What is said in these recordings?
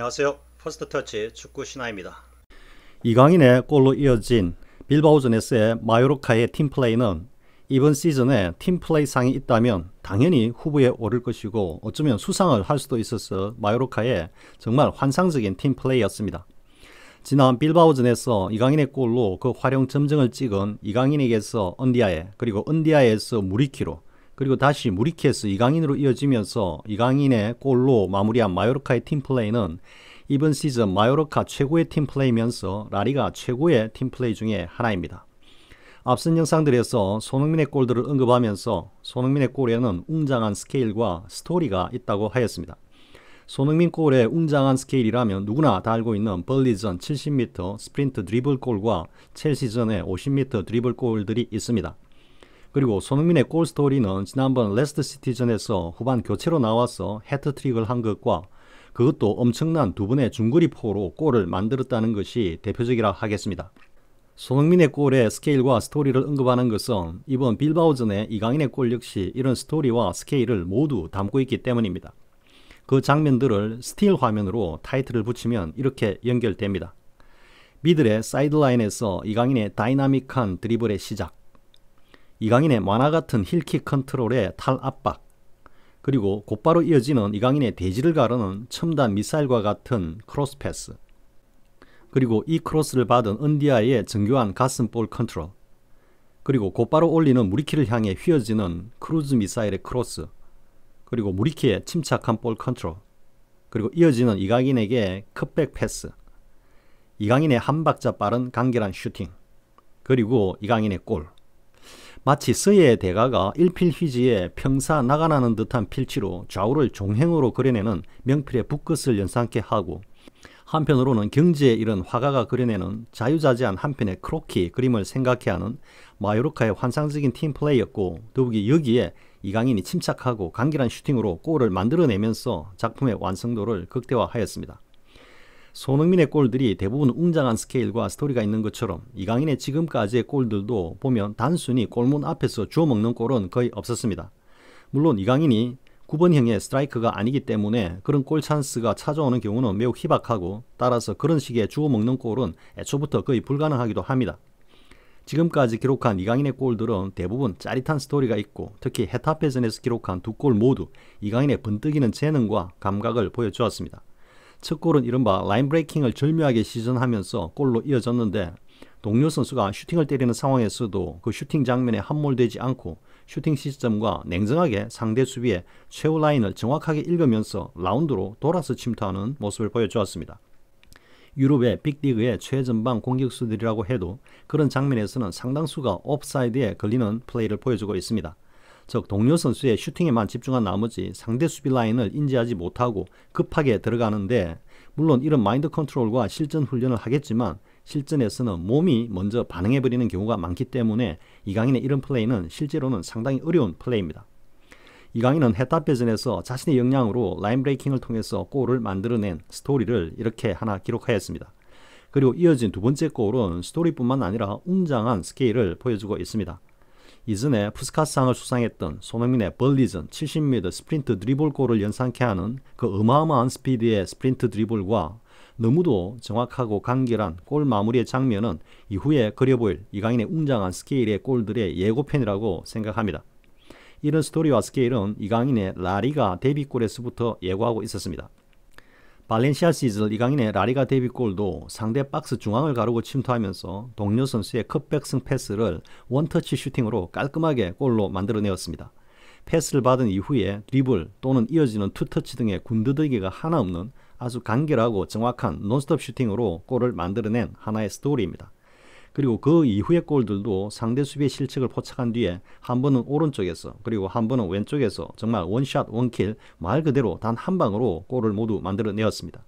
안녕하세요. 퍼스트터치 축구 신하입니다. 이강인의 골로 이어진 빌바오전에서의 마요르카의 팀플레이는 이번 시즌에 팀플레이 상이 있다면 당연히 후보에 오를 것이고 어쩌면 수상을 할 수도 있어서 마요르카의 정말 환상적인 팀플레이였습니다. 지난 빌바오전에서 이강인의 골로 그 활용 점정을 찍은 이강인에게서 은디아에, 그리고 은디아에서 무리키로, 그리고 다시 무리키에서 이강인으로 이어지면서 이강인의 골로 마무리한 마요르카의 팀플레이는 이번 시즌 마요르카 최고의 팀플레이면서 라리가 최고의 팀플레이 중에 하나입니다. 앞선 영상들에서 손흥민의 골들을 언급하면서 손흥민의 골에는 웅장한 스케일과 스토리가 있다고 하였습니다. 손흥민 골의 웅장한 스케일이라면 누구나 다 알고 있는 벌리전 70m 스프린트 드리블 골과 첼시전의 50m 드리블 골들이 있습니다. 그리고 손흥민의 골 스토리는 지난번 레스터시티전에서 후반 교체로 나와서 해트트릭을 한 것과 그것도 엄청난 두 번의 중거리포로 골을 만들었다는 것이 대표적이라 하겠습니다. 손흥민의 골의 스케일과 스토리를 언급하는 것은 이번 빌바오전의 이강인의 골 역시 이런 스토리와 스케일을 모두 담고 있기 때문입니다. 그 장면들을 스틸 화면으로 타이틀을 붙이면 이렇게 연결됩니다. 미들의 사이드라인에서 이강인의 다이나믹한 드리블의 시작, 이강인의 만화같은 힐킥 컨트롤의 탈압박, 그리고 곧바로 이어지는 이강인의 대지를 가르는 첨단 미사일과 같은 크로스 패스, 그리고 이 크로스를 받은 은디아의 정교한 가슴볼 컨트롤, 그리고 곧바로 올리는 무리키를 향해 휘어지는 크루즈 미사일의 크로스, 그리고 무리키의 침착한 볼 컨트롤, 그리고 이어지는 이강인에게 컷백 패스, 이강인의 한 박자 빠른 간결한 슈팅, 그리고 이강인의 골. 마치 서예의 대가가 일필휘지에 평사 나가나는 듯한 필치로 좌우를 종행으로 그려내는 명필의 붓끝을 연상케 하고, 한편으로는 경지에 이른 화가가 그려내는 자유자재한 한편의 크로키 그림을 생각해 하는 마요르카의 환상적인 팀플레이였고, 더욱이 여기에 이강인이 침착하고 간결한 슈팅으로 골을 만들어내면서 작품의 완성도를 극대화하였습니다. 손흥민의 골들이 대부분 웅장한 스케일과 스토리가 있는 것처럼 이강인의 지금까지의 골들도 보면 단순히 골문 앞에서 주워 먹는 골은 거의 없었습니다. 물론 이강인이 9번형의 스트라이커가 아니기 때문에 그런 골 찬스가 찾아오는 경우는 매우 희박하고, 따라서 그런 식의 주워 먹는 골은 애초부터 거의 불가능하기도 합니다. 지금까지 기록한 이강인의 골들은 대부분 짜릿한 스토리가 있고, 특히 헤타페전에서 기록한 두 골 모두 이강인의 번뜩이는 재능과 감각을 보여주었습니다. 첫 골은 이른바 라인 브레이킹을 절묘하게 시전하면서 골로 이어졌는데, 동료 선수가 슈팅을 때리는 상황에서도 그 슈팅 장면에 함몰되지 않고 슈팅 시점과 냉정하게 상대 수비의 최후 라인을 정확하게 읽으면서 라운드로 돌아서 침투하는 모습을 보여주었습니다. 유럽의 빅리그의 최전방 공격수들이라고 해도 그런 장면에서는 상당수가 옵사이드에 걸리는 플레이를 보여주고 있습니다. 즉 동료 선수의 슈팅에만 집중한 나머지 상대 수비 라인을 인지하지 못하고 급하게 들어가는데, 물론 이런 마인드 컨트롤과 실전 훈련을 하겠지만 실전에서는 몸이 먼저 반응해버리는 경우가 많기 때문에 이강인의 이런 플레이는 실제로는 상당히 어려운 플레이입니다. 이강인은 헤타페전에서 자신의 역량으로 라인 브레이킹을 통해서 골을 만들어낸 스토리를 이렇게 하나 기록하였습니다. 그리고 이어진 두 번째 골은 스토리뿐만 아니라 웅장한 스케일을 보여주고 있습니다. 이전에 푸스카스상을 수상했던 손흥민의 벌리전 70m 스프린트 드리블 골을 연상케 하는 그 어마어마한 스피드의 스프린트 드리블과 너무도 정확하고 간결한 골 마무리의 장면은 이후에 그려 보일 이강인의 웅장한 스케일의 골들의 예고편이라고 생각합니다. 이런 스토리와 스케일은 이강인의 라리가 데뷔골에서부터 예고하고 있었습니다. 발렌시아 시즌 이강인의 라리가 데뷔골도 상대 박스 중앙을 가르고 침투하면서 동료 선수의 컷백승 패스를 원터치 슈팅으로 깔끔하게 골로 만들어내었습니다. 패스를 받은 이후에 드리블 또는 이어지는 투터치 등의 군더더기가 하나 없는 아주 간결하고 정확한 논스톱 슈팅으로 골을 만들어낸 하나의 스토리입니다. 그리고 그 이후의 골들도 상대 수비의 실책을 포착한 뒤에 한 번은 오른쪽에서 그리고 한 번은 왼쪽에서 정말 원샷 원킬, 말 그대로 단 한 방으로 골을 모두 만들어내었습니다.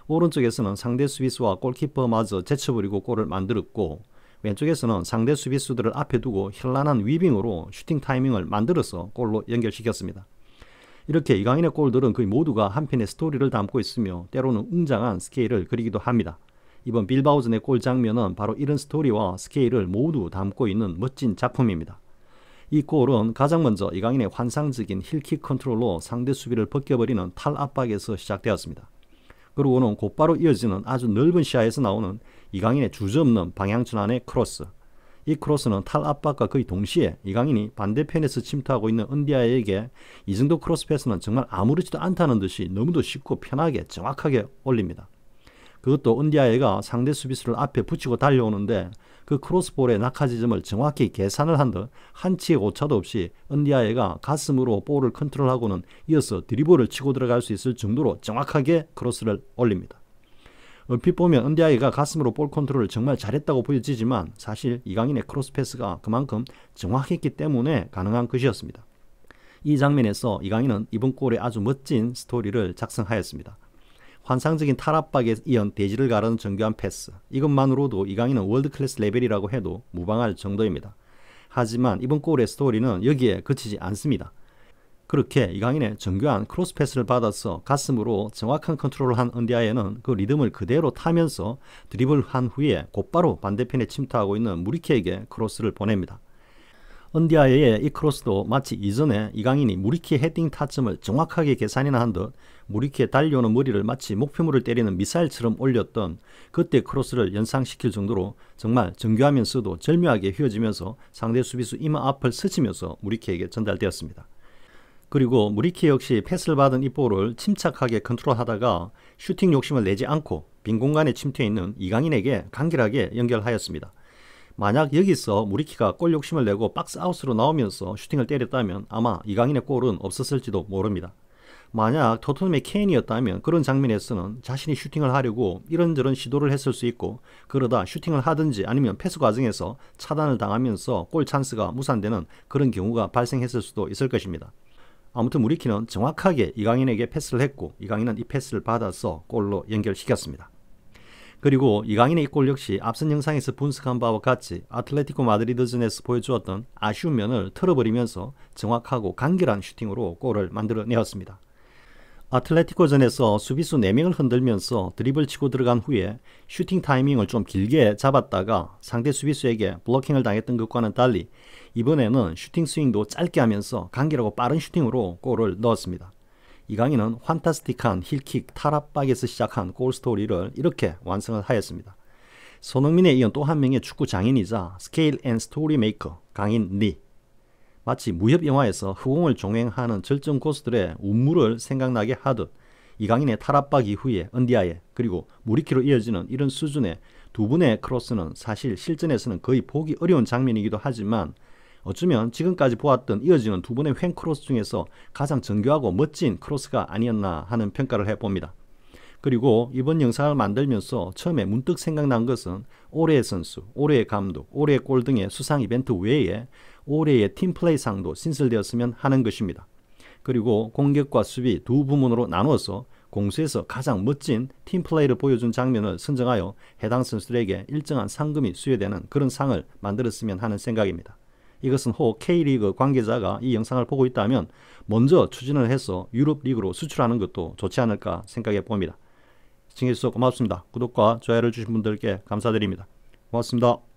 오른쪽에서는 상대 수비수와 골키퍼마저 제쳐버리고 골을 만들었고, 왼쪽에서는 상대 수비수들을 앞에 두고 현란한 위빙으로 슈팅 타이밍을 만들어서 골로 연결시켰습니다. 이렇게 이강인의 골들은 거의 모두가 한편의 스토리를 담고 있으며 때로는 웅장한 스케일을 그리기도 합니다. 이번 빌바오전의 골 장면은 바로 이런 스토리와 스케일을 모두 담고 있는 멋진 작품입니다. 이 골은 가장 먼저 이강인의 환상적인 힐킥 컨트롤로 상대 수비를 벗겨버리는 탈압박에서 시작되었습니다. 그리고는 곧바로 이어지는 아주 넓은 시야에서 나오는 이강인의 주저없는 방향전환의 크로스. 이 크로스는 탈압박과 거의 동시에 이강인이 반대편에서 침투하고 있는 은디아에게 이 정도 크로스 패스는 정말 아무렇지도 않다는 듯이 너무도 쉽고 편하게 정확하게 올립니다. 그것도 은디아에가 상대 수비수를 앞에 붙이고 달려오는데 그 크로스볼의 낙하 지점을 정확히 계산을 한 듯 한치의 오차도 없이 은디아에가 가슴으로 볼을 컨트롤하고는 이어서 드리블을 치고 들어갈 수 있을 정도로 정확하게 크로스를 올립니다. 얼핏 보면 은디아이가 가슴으로 볼 컨트롤을 정말 잘했다고 보여지지만 사실 이강인의 크로스 패스가 그만큼 정확했기 때문에 가능한 것이었습니다. 이 장면에서 이강인은 이번 골에 아주 멋진 스토리를 작성하였습니다. 환상적인 탈압박에 이은 대지를 가르는 정교한 패스. 이것만으로도 이강인은 월드클래스 레벨이라고 해도 무방할 정도입니다. 하지만 이번 골의 스토리는 여기에 그치지 않습니다. 그렇게 이강인의 정교한 크로스 패스를 받아서 가슴으로 정확한 컨트롤을 한 은디아에는 그 리듬을 그대로 타면서 드리블한 후에 곧바로 반대편에 침투하고 있는 무리키에게 크로스를 보냅니다. 은디아의 이 크로스도 마치 이전에 이강인이 무리키의 헤딩 타점을 정확하게 계산이나 한 듯 무리키의 달려오는 머리를 마치 목표물을 때리는 미사일처럼 올렸던 그때 크로스를 연상시킬 정도로 정말 정교하면서도 절묘하게 휘어지면서 상대 수비수 이마 앞을 스치면서 무리키에게 전달되었습니다. 그리고 무리키 역시 패스를 받은 이 볼을 침착하게 컨트롤하다가 슈팅 욕심을 내지 않고 빈 공간에 침투해 있는 이강인에게 간결하게 연결하였습니다. 만약 여기서 무리키가 골 욕심을 내고 박스아웃으로 나오면서 슈팅을 때렸다면 아마 이강인의 골은 없었을지도 모릅니다. 만약 토트넘의 케인이었다면 그런 장면에서는 자신이 슈팅을 하려고 이런저런 시도를 했을 수 있고 그러다 슈팅을 하든지 아니면 패스 과정에서 차단을 당하면서 골 찬스가 무산되는 그런 경우가 발생했을 수도 있을 것입니다. 아무튼 무리키는 정확하게 이강인에게 패스를 했고 이강인은 이 패스를 받아서 골로 연결시켰습니다. 그리고 이강인의 이 골 역시 앞선 영상에서 분석한 바와 같이 아틀레티코 마드리드전에서 보여주었던 아쉬운 면을 털어버리면서 정확하고 간결한 슈팅으로 골을 만들어내었습니다. 아틀레티코전에서 수비수 4명을 흔들면서 드리블 치고 들어간 후에 슈팅 타이밍을 좀 길게 잡았다가 상대 수비수에게 블로킹을 당했던 것과는 달리 이번에는 슈팅 스윙도 짧게 하면서 간결하고 빠른 슈팅으로 골을 넣었습니다. 이강인은 환타스틱한 힐킥 탈압박에서 시작한 골 스토리를 이렇게 완성을 하였습니다. 손흥민에 이은 또 한 명의 축구 장인이자 스케일 앤 스토리 메이커 강인 리. 마치 무협 영화에서 허공을 종행하는 절정 고수들의 운물을 생각나게 하듯 이강인의 탈압박 이후에 은디아에 그리고 무리키로 이어지는 이런 수준의 두 분의 크로스는 사실 실전에서는 거의 보기 어려운 장면이기도 하지만 어쩌면 지금까지 보았던 이어지는 두 번의 횡 크로스 중에서 가장 정교하고 멋진 크로스가 아니었나 하는 평가를 해봅니다. 그리고 이번 영상을 만들면서 처음에 문득 생각난 것은 올해의 선수, 올해의 감독, 올해의 골 등의 수상 이벤트 외에 올해의 팀플레이상도 신설되었으면 하는 것입니다. 그리고 공격과 수비 두 부문으로 나누어서 공수에서 가장 멋진 팀플레이를 보여준 장면을 선정하여 해당 선수들에게 일정한 상금이 수여되는 그런 상을 만들었으면 하는 생각입니다. 이것은 혹 K리그 관계자가 이 영상을 보고 있다면 먼저 추진을 해서 유럽 리그로 수출하는 것도 좋지 않을까 생각해 봅니다. 시청해주셔서 고맙습니다. 구독과 좋아요를 주신 분들께 감사드립니다. 고맙습니다.